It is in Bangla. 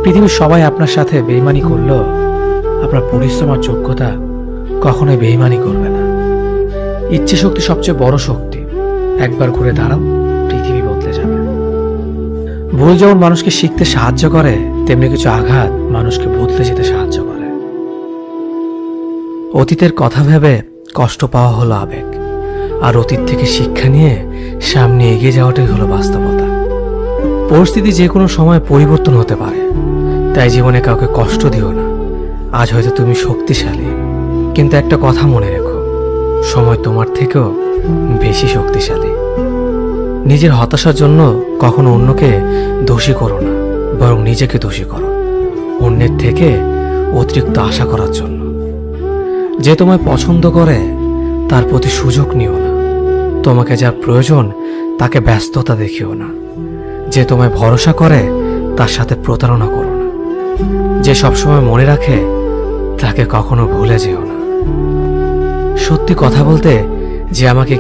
পৃথিবীর সবাই আপনার সাথে বেইমানি করলেও আপনার পরিশ্রম আর যোগ্যতা কখনোই বেইমানি করবে না। ইচ্ছে শক্তি সবচেয়ে বড় শক্তি। একবার ঘুরে দাঁড়াও, পৃথিবী বদলে যাবে। ভুল যেমন মানুষকে শিখতে সাহায্য করে, তেমনি কিছু আঘাত মানুষকে বদলে যেতে সাহায্য করে। অতীতের কথা ভেবে কষ্ট পাওয়া হলো আবেগ, আর অতীত থেকে শিক্ষা নিয়ে সামনে এগিয়ে যাওয়াটাই হলো বাস্তবতা। পরিস্থিতি যে কোনো সময় পরিবর্তন হতে পারে, তাই জীবনে কাউকে কষ্ট দিও না। আজ হয়তো তুমি শক্তিশালী, কিন্তু একটা কথা মনে রেখো, সময় তোমার থেকেও বেশি শক্তিশালী। নিজের হতাশার জন্য কখনো অন্যকে দোষী করো না, বরং নিজেকে দোষী করো অন্যের থেকে অতিরিক্ত আশা করার জন্য। যে তোমায় পছন্দ করে তার প্রতি সুযোগ নিও না। তোমাকে যার প্রয়োজন তাকে ব্যস্ততা দেখিও না। যে তোমায় ভরসা করে তার সাথে প্রতারণা করো না। যে সবসময় মনে রাখে তাকে কখনো ভুলে যেও না। সত্যি কথা বলতে, যে আমাকে